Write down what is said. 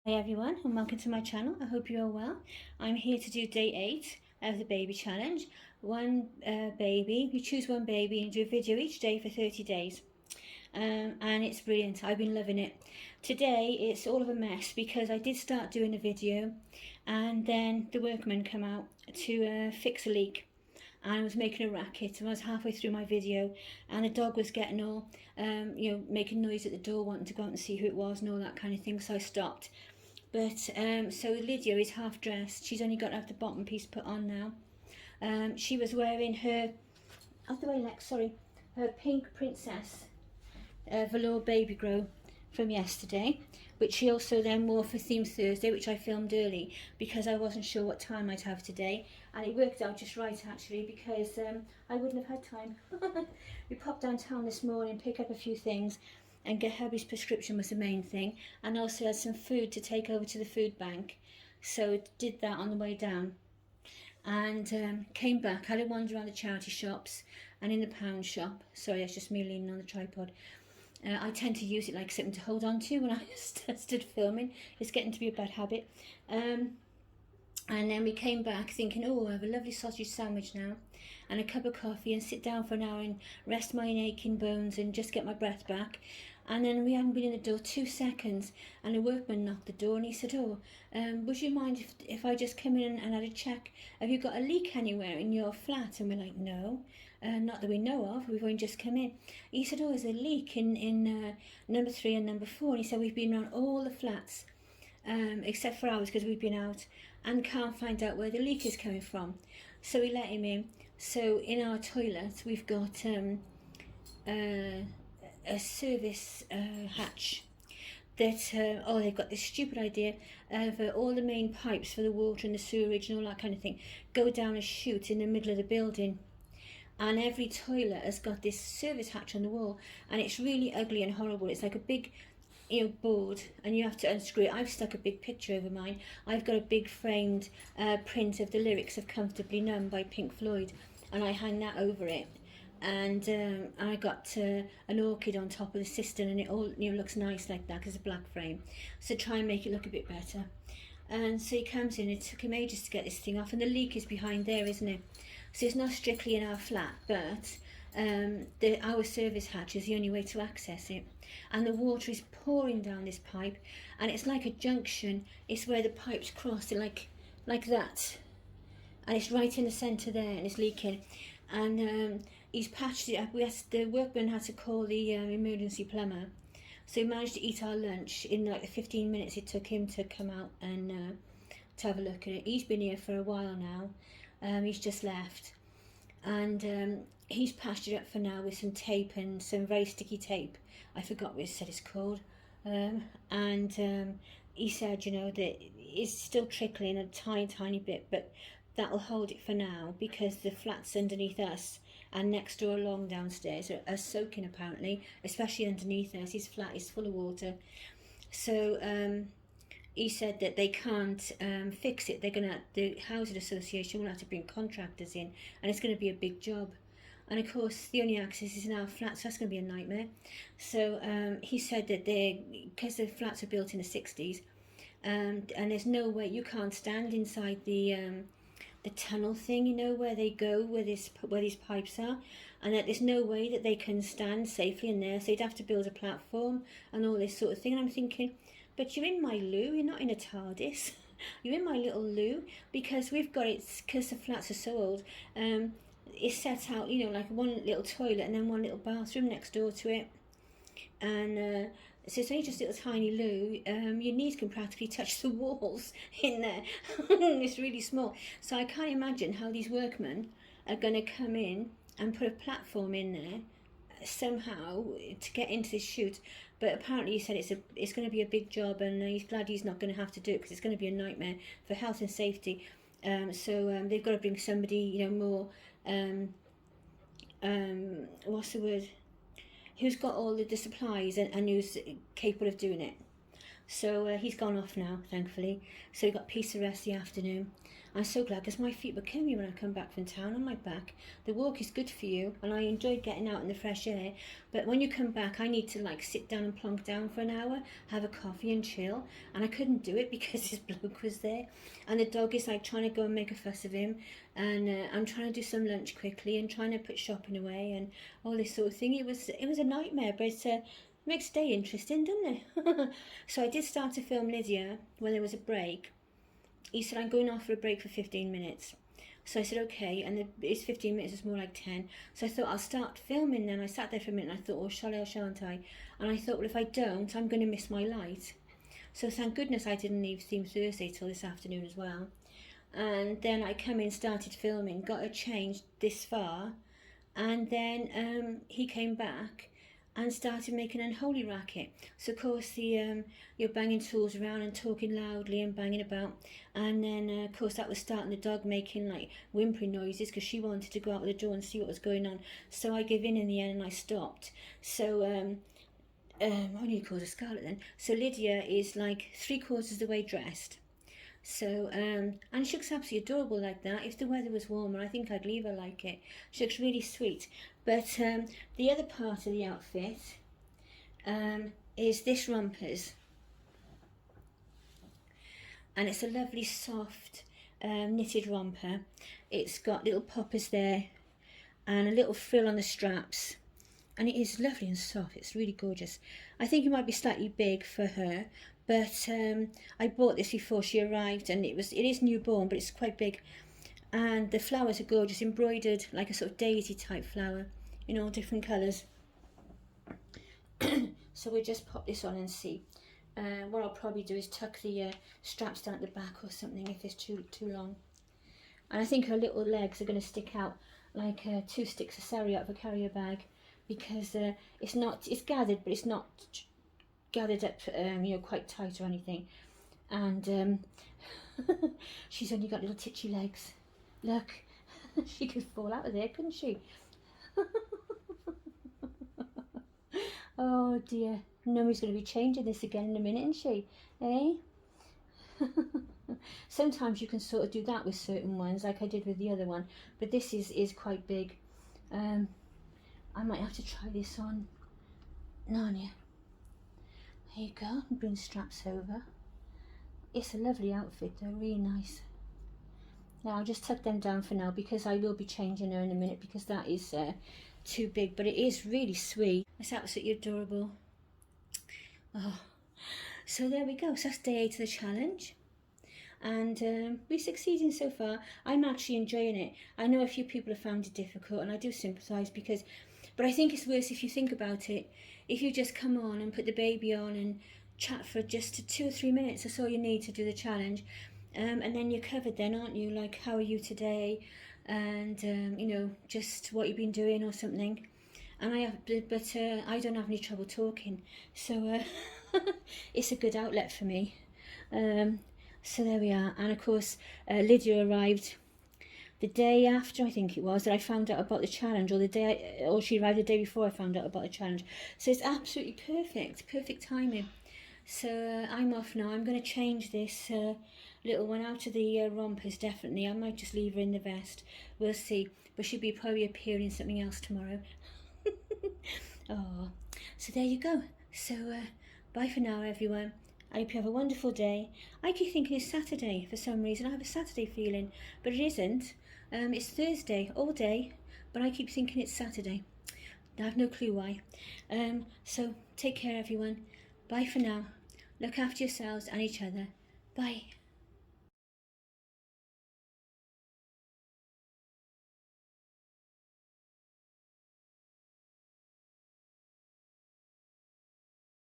Hey everyone, and welcome to my channel. I hope you're all well. I'm here to do day 8 of the baby challenge. One baby, you choose one baby and do a video each day for 30 days. And it's brilliant. I've been loving it. Today it's all of a mess because I did start doing a video and then the workmen come out to fix a leak. And I was making a racket, and I was halfway through my video and the dog was getting all making noise at the door, wanting to go out and see who it was and all that kind of thing, so I stopped. But so Lydia is half dressed. She's only got to have the bottom piece put on now. She was wearing her, out the way Lex, sorry, her pink princess velour baby grow from yesterday, which she also then wore for Theme Thursday, which I filmed early because I wasn't sure what time I'd have today, and it worked out just right actually because I wouldn't have had time. We popped downtown this morning, pick up a few things and get Herbie's prescription was the main thing, and also had some food to take over to the food bank, so did that on the way down and came back, had a wander around the charity shops and in the pound shop. Sorry, that's just me leaning on the tripod. I tend to use it like something to hold on to when I stood filming. It's getting to be a bad habit. And then we came back thinking, oh, I have a lovely sausage sandwich now and a cup of coffee and sit down for an hour and rest my aching bones and just get my breath back. And then we hadn't been in the door 2 seconds and a workman knocked the door and he said, oh, would you mind if I just come in and had a check? Have you got a leak anywhere in your flat? And we're like, no, not that we know of, we've only just come in. He said, oh, there's a leak in number 3 and number 4. And he said, we've been around all the flats except for ours because we've been out and can't find out where the leak is coming from. So we let him in. So in our toilet we've got a service hatch that they've got this stupid idea of all the main pipes for the water and the sewerage and all that kind of thing go down a chute in the middle of the building, and every toilet has got this service hatch on the wall, and it's really ugly and horrible. It's like a big board and you have to unscrew it. I've stuck a big picture over mine. I've got a big framed print of the lyrics of Comfortably Numb by Pink Floyd, and I hang that over it. And I got an orchid on top of the cistern, and it all looks nice like that because it's a black frame, so try and make it look a bit better. And so he comes in. It took him ages to get this thing off, and the leak is behind there, isn't it? So it's not strictly in our flat, but our service hatch is the only way to access it, and the water is pouring down this pipe, and it's like a junction. It's where the pipes cross, like that, and it's right in the centre there, and it's leaking. And he's patched it up. The workman had to call the emergency plumber, so he managed to eat our lunch in like the 15 minutes it took him to come out and to have a look at it. He's been here for a while now. He's just left, and he's patched it up for now with some tape and some very sticky tape. I forgot what it said it's called. He said, that it's still trickling a tiny bit, but that'll hold it for now because the flats underneath us and next door along downstairs are soaking apparently, especially underneath us. His flat is full of water. So he said that they can't fix it. The housing association will have to bring contractors in, and it's going to be a big job. And of course the only access is in our flat, so that's going to be a nightmare. So he said that because the flats were built in the 60s, and there's no way, you can't stand inside the tunnel thing, where they go, where these pipes are, and that there's no way that they can stand safely in there, so they'd have to build a platform and all this sort of thing. And I'm thinking, but you're in my loo, you're not in a TARDIS. You're in my little loo, because we've got it, because the flats are so old, it's set out, like one little toilet and then one little bathroom next door to it, and so it's only just a little tiny loo. Your knees can practically touch the walls in there. It's really small. So I can't imagine how these workmen are going to come in and put a platform in there somehow to get into this chute. But apparently he said it's going to be a big job, and he's glad he's not going to have to do it because it's going to be a nightmare for health and safety. So they've got to bring somebody, more, what's the word? Who's got all the supplies and who's capable of doing it. So he's gone off now, thankfully. So we got peace the rest of the afternoon. I'm so glad because my feet were killing me when I come back from town on my back. The walk is good for you and I enjoyed getting out in the fresh air. But when you come back, I need to like sit down and plonk down for an hour, have a coffee and chill. And I couldn't do it because this bloke was there. And the dog is like trying to go and make a fuss of him. And I'm trying to do some lunch quickly and trying to put shopping away and all this sort of thing. It was a nightmare, but it's makes the day interesting, doesn't it? So I did start to film Lydia when there was a break. He said, I'm going off for a break for 15 minutes. So I said, okay, and it's 15 minutes, it's more like 10. So I thought, I'll start filming then. I sat there for a minute and I thought, oh, shall I or shan't I? And I thought, well, if I don't, I'm going to miss my light. So thank goodness I didn't leave Theme Thursday till this afternoon as well. And then I come in, started filming, got her changed this far. And then he came back and started making an unholy racket. So of course you're banging tools around and talking loudly and banging about, and then of course that was starting the dog making like whimpering noises because she wanted to go out the door and see what was going on. So I gave in the end and I stopped. So I need to call her Scarlett then. So Lydia is like 3/4 of the way dressed. So, and she looks absolutely adorable like that. If the weather was warmer, I think I'd leave her like it. She looks really sweet. But the other part of the outfit is this romper's. And it's a lovely soft knitted romper. It's got little poppers there and a little frill on the straps. And it is lovely and soft. It's really gorgeous. I think it might be slightly big for her. But I bought this before she arrived, and it is newborn, but it's quite big. And the flowers are gorgeous, embroidered like a sort of daisy type flower in all different colours. So we'll just pop this on and see. What I'll probably do is tuck the straps down at the back or something if it's too long. And I think her little legs are going to stick out like 2 sticks of celery out of a carrier bag, because it's gathered, but it's not gathered up quite tight or anything. And she's only got little titchy legs. Look, she could fall out of there, couldn't she? Oh dear, Nummy's going to be changing this again in a minute, isn't she? Eh? Sometimes you can sort of do that with certain ones, like I did with the other one, but this is quite big. I might have to try this on Narnia. There you go, and bring straps over. It's a lovely outfit though, really nice. Now I'll just tuck them down for now because I will be changing her in a minute, because that is too big, but it is really sweet. It's absolutely adorable. Oh, so there we go. So that's day 8 of the challenge. And we're succeeding so far. I'm actually enjoying it. I know a few people have found it difficult, and I do sympathise but I think it's worse if you think about it. If you just come on and put the baby on and chat for just 2 or 3 minutes, that's all you need to do the challenge. And then you're covered then, aren't you? Like, how are you today? And, just what you've been doing or something. And I don't have any trouble talking. So it's a good outlet for me. So there we are. And of course, Lydia arrived the day after, I think it was, that I found out about the challenge, or she arrived the day before I found out about the challenge. So it's absolutely perfect timing. So I'm off now. I'm going to change this little one out of the rompers, definitely. I might just leave her in the vest. We'll see. But she'll be probably appearing something else tomorrow. Oh, so there you go. So bye for now, everyone. I hope you have a wonderful day. I keep thinking it's Saturday for some reason. I have a Saturday feeling, but it isn't. It's Thursday all day, but I keep thinking it's Saturday. I have no clue why. So take care, everyone. Bye for now. Look after yourselves and each other. Bye.